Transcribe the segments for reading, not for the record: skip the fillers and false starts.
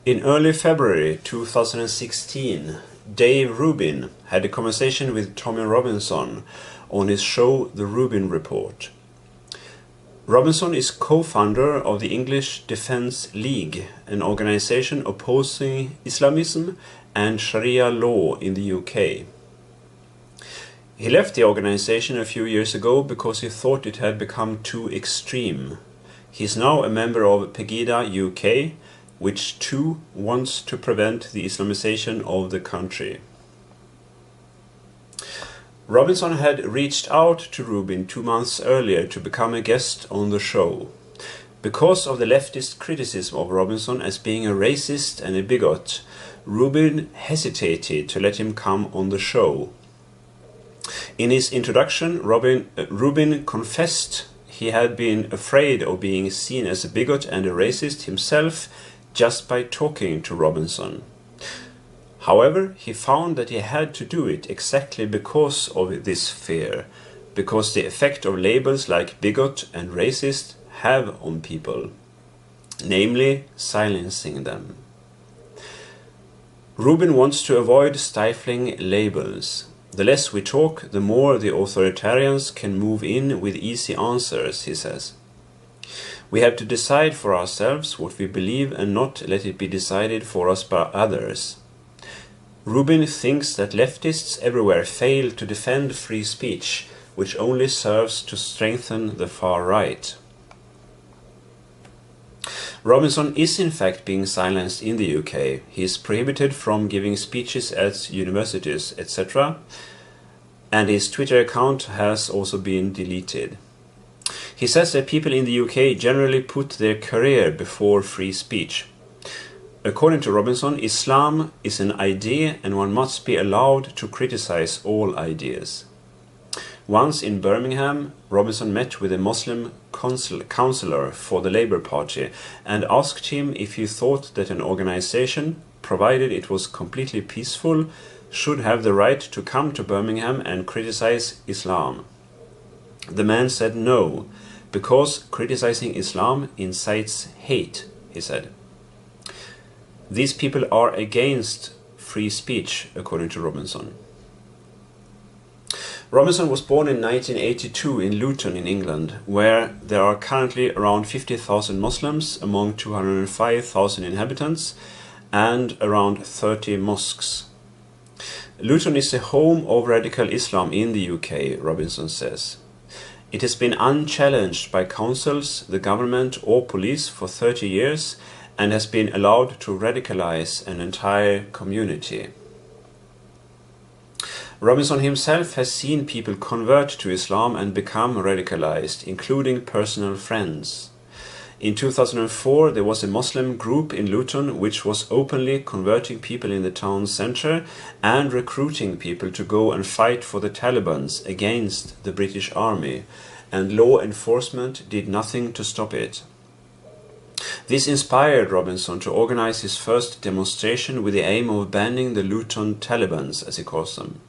In early February 2016, Dave Rubin had a conversation with Tommy Robinson on his show The Rubin Report. Robinson is co-founder of the English Defence League, an organization opposing Islamism and Sharia law in the UK. He left the organization a few years ago because he thought it had become too extreme. He is now a member of Pegida UK, which too wants to prevent the Islamization of the country. Robinson had reached out to Rubin 2 months earlier to become a guest on the show. Because of the leftist criticism of Robinson as being a racist and a bigot, Rubin hesitated to let him come on the show. In his introduction, Rubin confessed he had been afraid of being seen as a bigot and a racist himself just by talking to Robinson. However, he found that he had to do it exactly because of this fear, because the effect of labels like bigot and racist have on people, namely silencing them. Rubin wants to avoid stifling labels. The less we talk, the more the authoritarians can move in with easy answers, he says. We have to decide for ourselves what we believe and not let it be decided for us by others. Rubin thinks that leftists everywhere fail to defend free speech, which only serves to strengthen the far right. Robinson is in fact being silenced in the UK. He is prohibited from giving speeches at universities, etc. And his Twitter account has also been deleted. He says that people in the UK generally put their career before free speech. According to Robinson, Islam is an idea and one must be allowed to criticize all ideas. Once in Birmingham, Robinson met with a Muslim councillor for the Labour Party and asked him if he thought that an organization, provided it was completely peaceful, should have the right to come to Birmingham and criticize Islam. The man said no, because criticizing Islam incites hate, he said. These people are against free speech, according to Robinson. Robinson was born in 1982 in Luton in England, where there are currently around 50,000 Muslims among 205,000 inhabitants and around 30 mosques. Luton is the home of radical Islam in the UK, Robinson says. It has been unchallenged by councils, the government or police for 30 years and has been allowed to radicalize an entire community. Robinson himself has seen people convert to Islam and become radicalized, including personal friends. In 2004, there was a Muslim group in Luton which was openly converting people in the town centre and recruiting people to go and fight for the Taliban against the British Army, and law enforcement did nothing to stop it. This inspired Robinson to organize his first demonstration with the aim of banning the Luton Talibans, as he calls them.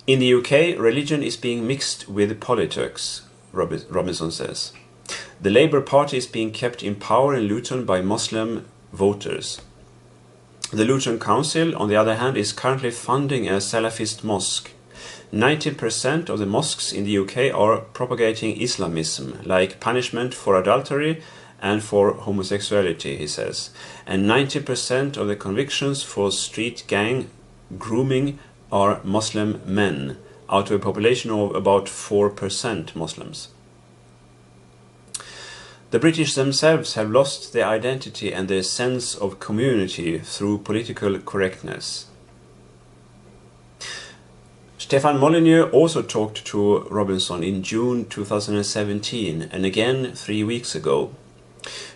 In the UK, religion is being mixed with politics, Robinson says. The Labour Party is being kept in power in Luton by Muslim voters. The Luton Council, on the other hand, is currently funding a Salafist mosque. 90% of the mosques in the UK are propagating Islamism, like punishment for adultery and for homosexuality, he says. And 90% of the convictions for street gang grooming are Muslim men, out of a population of about 4% Muslims. The British themselves have lost their identity and their sense of community through political correctness. Stefan Molyneux also talked to Robinson in June 2017 and again 3 weeks ago.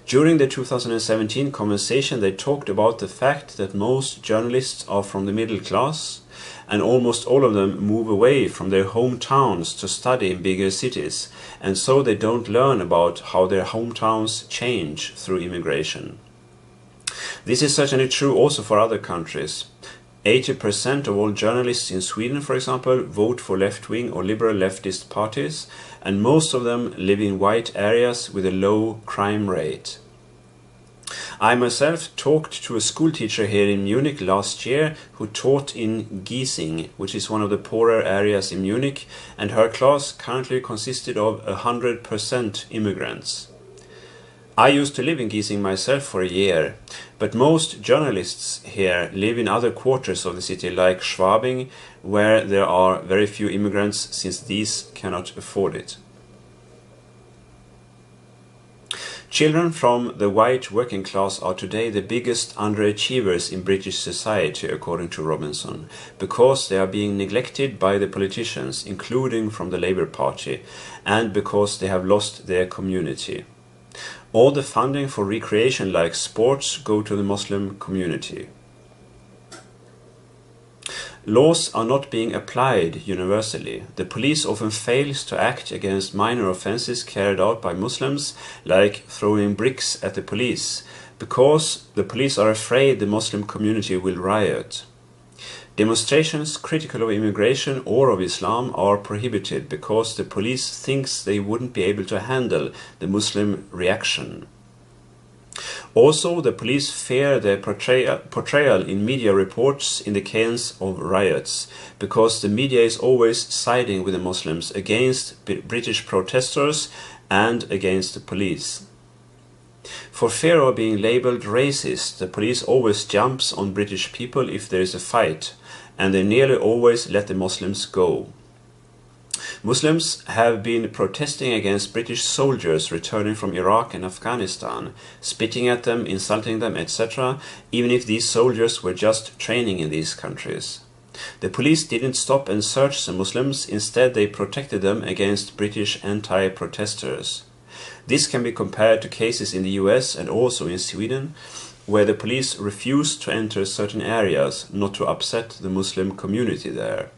During the 2017 conversation, they talked about the fact that most journalists are from the middle class and almost all of them move away from their hometowns to study in bigger cities, and so they don't learn about how their hometowns change through immigration. This is certainly true also for other countries. 80% of all journalists in Sweden, for example, vote for left-wing or liberal leftist parties, and most of them live in white areas with a low crime rate. I myself talked to a school teacher here in Munich last year who taught in Giesing, which is one of the poorer areas in Munich, and her class currently consisted of 100% immigrants. I used to live in Giesing myself for a year, but most journalists here live in other quarters of the city like Schwabing, where there are very few immigrants since these cannot afford it. Children from the white working class are today the biggest underachievers in British society, according to Robinson, because they are being neglected by the politicians, including from the Labour Party, and because they have lost their community. All the funding for recreation like sports go to the Muslim community. Laws are not being applied universally. The police often fails to act against minor offenses carried out by Muslims, like throwing bricks at the police, because the police are afraid the Muslim community will riot. Demonstrations critical of immigration or of Islam are prohibited because the police thinks they wouldn't be able to handle the Muslim reaction. Also, the police fear their portrayal in media reports in the case of riots, because the media is always siding with the Muslims against British protesters and against the police. For fear of being labelled racist, the police always jumps on British people if there is a fight, and they nearly always let the Muslims go. Muslims have been protesting against British soldiers returning from Iraq and Afghanistan, spitting at them, insulting them, etc., even if these soldiers were just training in these countries. The police didn't stop and search the Muslims, instead they protected them against British anti-protesters. This can be compared to cases in the US and also in Sweden, where the police refused to enter certain areas not to upset the Muslim community there.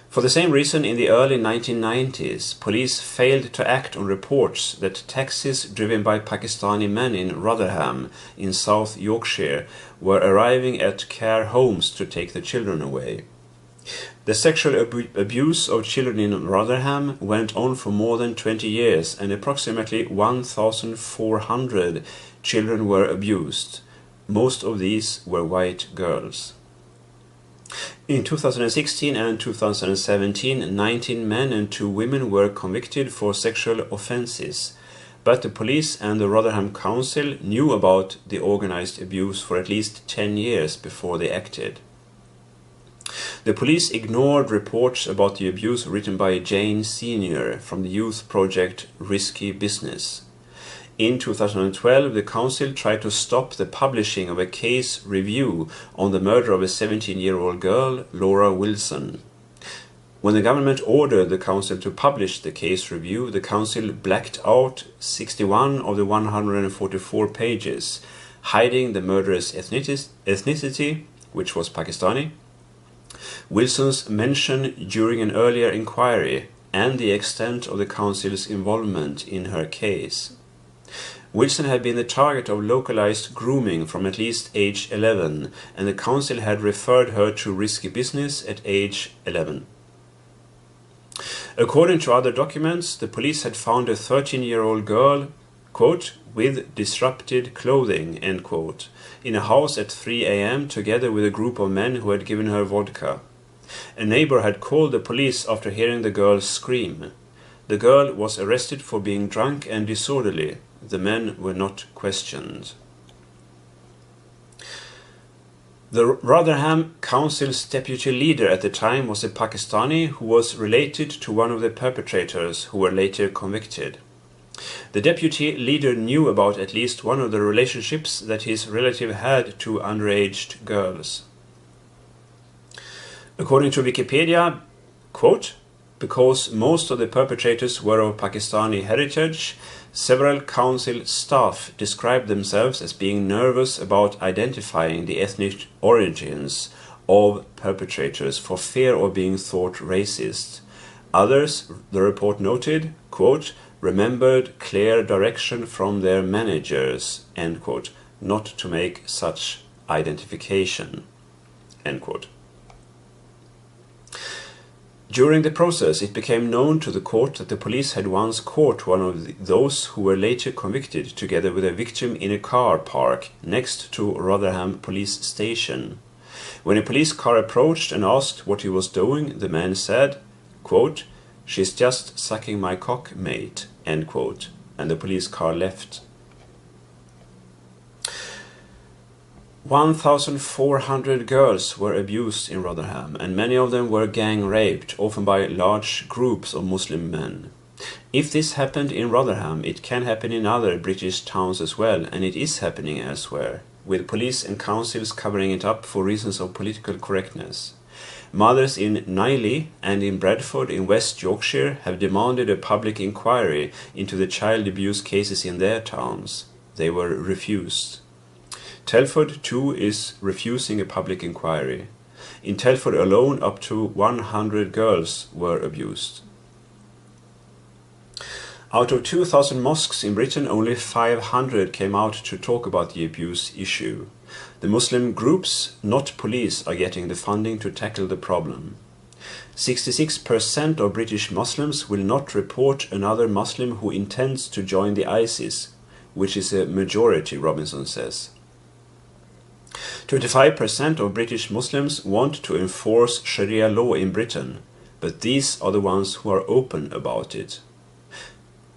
For the same reason, in the early 1990s, police failed to act on reports that taxis driven by Pakistani men in Rotherham, in South Yorkshire, were arriving at care homes to take the children away. The sexual abuse of children in Rotherham went on for more than 20 years, and approximately 1,400 children were abused. Most of these were white girls. In 2016 and 2017, 19 men and 2 women were convicted for sexual offences, but the police and the Rotherham Council knew about the organised abuse for at least 10 years before they acted. The police ignored reports about the abuse written by Jane Senior from the youth project Risky Business. In 2012, the council tried to stop the publishing of a case review on the murder of a 17-year-old girl, Laura Wilson. When the government ordered the council to publish the case review, the council blacked out 61 of the 144 pages, hiding the murderer's ethnicity, which was Pakistani, Wilson's mention during an earlier inquiry, and the extent of the council's involvement in her case. Wilson had been the target of localized grooming from at least age 11, and the council had referred her to Risky Business at age 11. According to other documents, the police had found a 13-year-old girl, quote, with disrupted clothing, end quote, in a house at 3 a.m. together with a group of men who had given her vodka. A neighbor had called the police after hearing the girl scream. The girl was arrested for being drunk and disorderly. The men were not questioned. The Rotherham Council's deputy leader at the time was a Pakistani who was related to one of the perpetrators who were later convicted. The deputy leader knew about at least one of the relationships that his relative had to underage girls. According to Wikipedia, quote, because most of the perpetrators were of Pakistani heritage, several council staff described themselves as being nervous about identifying the ethnic origins of perpetrators for fear of being thought racist. Others, the report noted, quote, remembered clear direction from their managers, end quote, not to make such identification, end quote. During the process, it became known to the court that the police had once caught one of those who were later convicted together with a victim in a car park next to Rotherham police station. When a police car approached and asked what he was doing, the man said, quote, "She's just sucking my cock, mate," end quote, and the police car left. 1,400 girls were abused in Rotherham, and many of them were gang raped, often by large groups of Muslim men. If this happened in Rotherham, it can happen in other British towns as well, and it is happening elsewhere, with police and councils covering it up for reasons of political correctness. Mothers in Niley and in Bradford in West Yorkshire have demanded a public inquiry into the child abuse cases in their towns. They were refused. Telford too is refusing a public inquiry. In Telford alone, up to 100 girls were abused. Out of 2,000 mosques in Britain, only 500 came out to talk about the abuse issue. The Muslim groups, not police, are getting the funding to tackle the problem. 66% of British Muslims will not report another Muslim who intends to join the ISIS, which is a majority, Robinson says. 25% of British Muslims want to enforce Sharia law in Britain, but these are the ones who are open about it.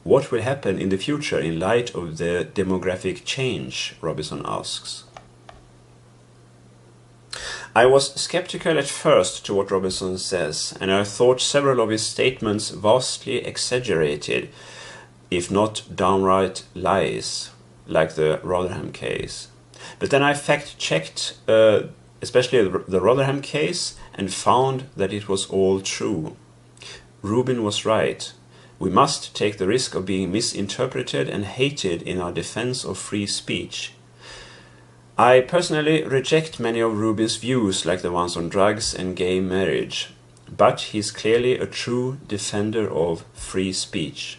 What will happen in the future in light of the demographic change, Robinson asks. I was skeptical at first to what Robinson says, and I thought several of his statements vastly exaggerated, if not downright lies, like the Rotherham case. But then I fact-checked, especially the Rotherham case, and found that it was all true. Rubin was right. We must take the risk of being misinterpreted and hated in our defense of free speech. I personally reject many of Rubin's views, like the ones on drugs and gay marriage, but he's clearly a true defender of free speech.